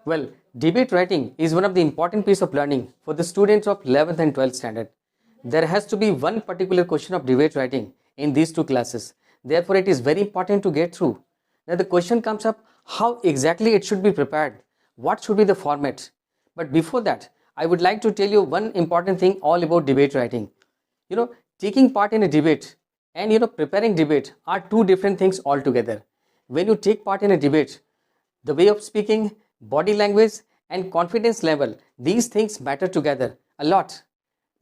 Well, debate writing is one of the important piece of learning for the students of 11th and 12th standard. There has to be one particular question of debate writing in these two classes. Therefore, it is very important to get through. Now, the question comes up, how exactly it should be prepared? What should be the format? But before that, I would like to tell you one important thing all about debate writing. Taking part in a debate and preparing debate are two different things altogether. When you take part in a debate, the way of speaking, body language and confidence level, these things matter together a lot.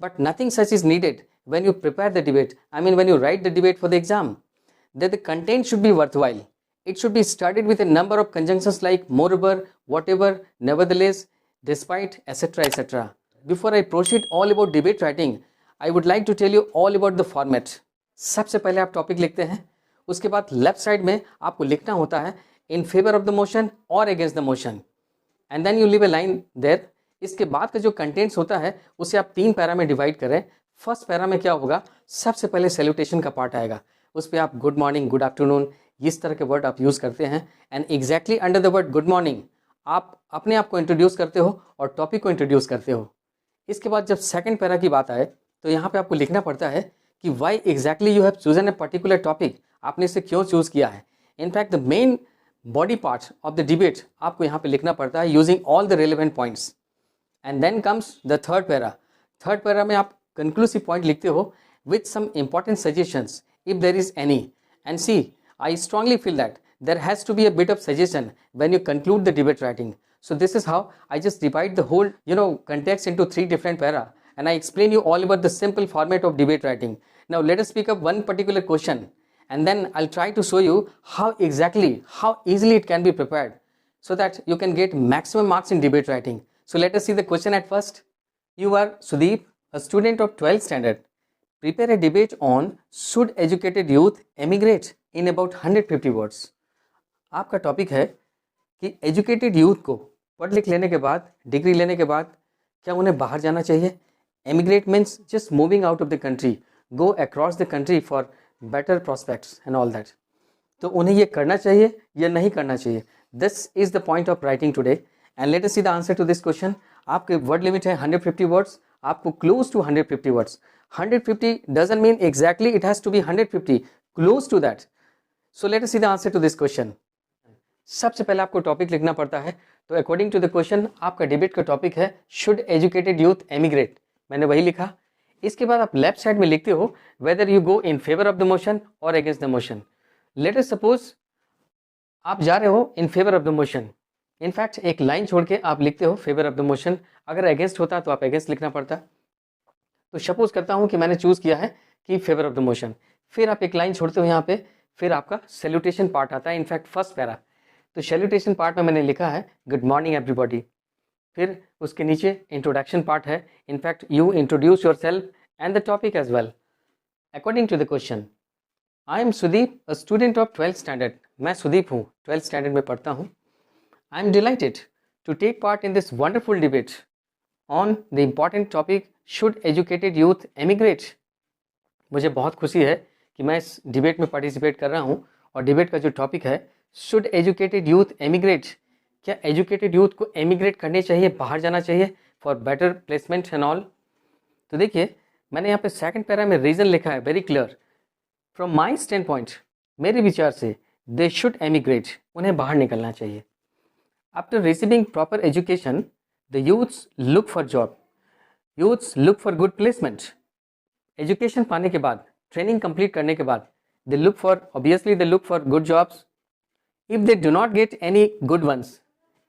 But nothing such is needed when you prepare the debate. When you write the debate for the exam, that the content should be worthwhile. It should be studied with a number of conjunctions like moreover, whatever, nevertheless, despite, etc. etc. Before I proceed all about debate writing, I would like to tell you all about the format. सबसे पहले आप topic लिखते हैं, उसके बाद left side में आपको लिखना होता है in favour of the motion और against the motion, and then you leave a line there. इसके बाद का जो कंटेंट्स होता है उसे आप 3 पैरा में डिवाइड करें. फर्स्ट पैरा में क्या होगा, सबसे पहले सैल्यूटेशन का पार्ट आएगा. उस पर आप गुड मॉर्निंग, गुड आफ्टरनून, इस तरह के वर्ड आप यूज़ करते हैं. And exactly under the word good morning आप अपने आप को इंट्रोड्यूस करते हो और टॉपिक को इंट्रोड्यूस करते हो. इसके बाद जब सेकंड पैरा की बात आए तो यहाँ पे आपको लिखना पड़ता है कि why exactly you have chosen a particular topic, आपने इसे क्यों चूज़ किया है. In fact the main body part of the debate आपको यहाँ पे लिखना पड़ता है using all the relevant points. And then comes the third para. Third para में आप कंक्लूसिव पॉइंट लिखते हो with some important suggestions if there is any. And see, I strongly feel that there has to be a bit of suggestion when you conclude the debate writing. So this is how I just divide the whole context into 3 different para, and I explain you all about the simple format of debate writing. Now let us pick up one particular question, and then I'll try to show you how easily it can be prepared so that you can get maximum marks in debate writing. So let us see the question at first. You are Sudeep, a student of 12th standard. Prepare a debate on should educated youth emigrate in about 150 words. आपका topic है कि educated youth को पढ़ लिख लेने के बाद, degree लेने के बाद क्या उन्हें बाहर जाना चाहिए. Emigrate means just moving out of the country, go across the country for better prospects and all that. तो उन्हें ये करना चाहिए या नहीं करना चाहिए. This is the point of writing today, and let us see the answer to this question. आपके वर्ड लिमिट है 150 वर्ड्स, आपको close to 150 words. 150 doesn't mean exactly it has to be 150, close to that. So let us see the answer to this question. सबसे पहले आपको topic लिखना पड़ता है. तो अकॉर्डिंग टू द क्वेश्चन आपका डिबेट का टॉपिक है शुड एजुकेटेड यूथ एमिग्रेट. मैंने वही लिखा. इसके बाद आप लेफ्ट साइड में लिखते हो whether you go in favour of the motion और against the motion. Let us suppose आप जा रहे हो in favour of the motion. In fact एक लाइन छोड़ के आप लिखते हो फेवर ऑफ द मोशन. अगर अगेंस्ट होता तो आप अगेंस्ट लिखना पड़ता. तो सपोज करता हूँ कि मैंने चूज़ किया है कि फेवर ऑफ द मोशन. फिर आप एक लाइन छोड़ते हो यहाँ पे, फिर आपका सैल्यूटेशन पार्ट आता है, इनफैक्ट फर्स्ट पैरा. तो सैल्यूटेशन पार्ट में मैंने लिखा है गुड मॉर्निंग एवरीबॉडी. फिर उसके नीचे इंट्रोडक्शन पार्ट है, in fact you introduce yourself and the topic as well. According to the question, I am Sudeep, a student of 12th standard. मैं सुदीप हूँ, 12th स्टैंडर्ड में पढ़ता हूँ. I am delighted to take part in this wonderful debate on the important topic should educated youth emigrate. मुझे बहुत खुशी है कि मैं इस डिबेट में पार्टिसिपेट कर रहा हूँ, और डिबेट का जो टॉपिक है शुड एजुकेटेड यूथ एमिग्रेट. क्या एजुकेटेड यूथ को एमिग्रेट करनी चाहिए, बाहर जाना चाहिए for better placement and all. तो देखिए मैंने यहाँ पे सेकंड पैरा में रीज़न लिखा है very clear. From my stand point, मेरे विचार से दे शुड एमिग्रेट, उन्हें बाहर निकलना चाहिए. After receiving proper education the youths look for job, youths look for good placement. Education पाने के बाद, ट्रेनिंग कंप्लीट करने के बाद they look for good jobs. If they do not get any good ones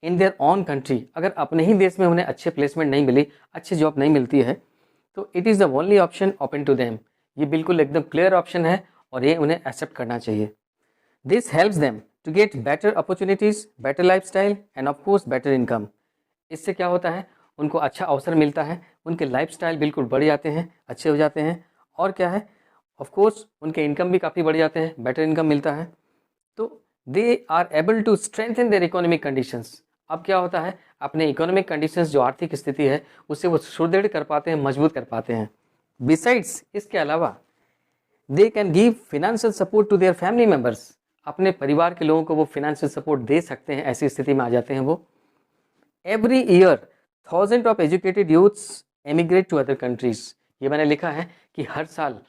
in their own country, अगर अपने ही देश में उन्हें अच्छे प्लेसमेंट नहीं मिली, अच्छी जॉब नहीं मिलती है, तो it is the only option open to them. ये बिल्कुल एकदम क्लियर ऑप्शन है और ये उन्हें एक्सेप्ट करना चाहिए. This helps them to get better opportunities, better lifestyle and of course better income. इससे क्या होता है, उनको अच्छा अवसर मिलता है, उनके लाइफस्टाइल बिल्कुल बढ़ जाते हैं, अच्छे हो जाते हैं, और क्या है, ऑफ कोर्स उनके इनकम भी काफ़ी बढ़ जाते हैं, बेटर इनकम मिलता है. तो they are able to strengthen their economic conditions. अब क्या होता है, अपने इकोनॉमिक कंडीशंस जो आर्थिक स्थिति है उससे वो सुदृढ़ कर पाते हैं, मजबूत कर पाते हैं. बिसाइड्स, इसके अलावा they can give financial support to their family members. अपने परिवार के लोगों को वो फिनेंशियल सपोर्ट दे सकते हैं, ऐसी स्थिति में आ जाते हैं वो. every year thousands of educated youths emigrate to other countries. ये मैंने लिखा है कि हर साल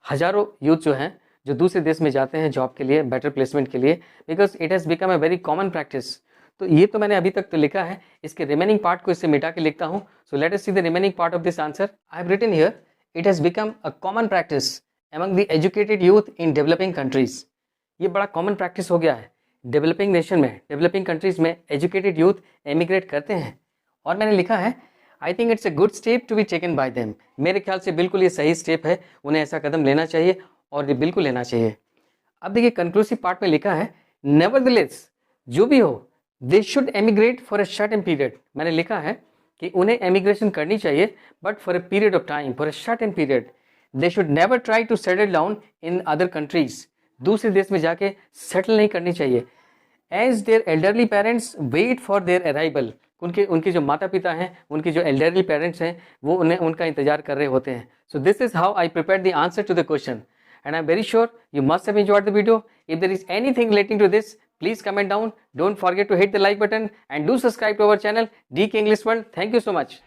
हजारों यूथ जो हैं जो दूसरे देश में जाते हैं जॉब के लिए, बेटर प्लेसमेंट के लिए, because it has become a very common practice. तो ये तो मैंने अभी तक तो लिखा है, इसके रिमेनिंग पार्ट को इससे मिटा के लिखता हूँ. So let us see the remaining part of this answer. I have written here, it has become a common practice among the educated youth in developing countries. ये बड़ा कॉमन प्रैक्टिस हो गया है डेवलपिंग नेशन में, developing countries में educated youth emigrate करते हैं. और मैंने लिखा है I think it's a good step to be taken by them. मेरे ख्याल से बिल्कुल ये सही स्टेप है, उन्हें ऐसा कदम लेना चाहिए और ये बिल्कुल लेना चाहिए. अब देखिए कंक्लूसिव पार्ट में लिखा है नेवरदलेस, जो भी हो, they should emigrate for a certain period. मैंने लिखा है कि उन्हें एमिग्रेशन करनी चाहिए but for a period of time, for a certain period. They should never try to settle down in other countries. दूसरे देश में जाके सेटल नहीं करनी चाहिए. As their elderly parents wait for their arrival. उनके जो माता पिता हैं, उनके जो elderly parents हैं, वो उनका इंतजार कर रहे होते हैं. So this is how I prepared the answer to the question. And I'm very sure you must have enjoyed the video. If there is anything relating to this, please comment down. Don't forget to hit the like button and do subscribe to our channel DK English World. Thank you so much.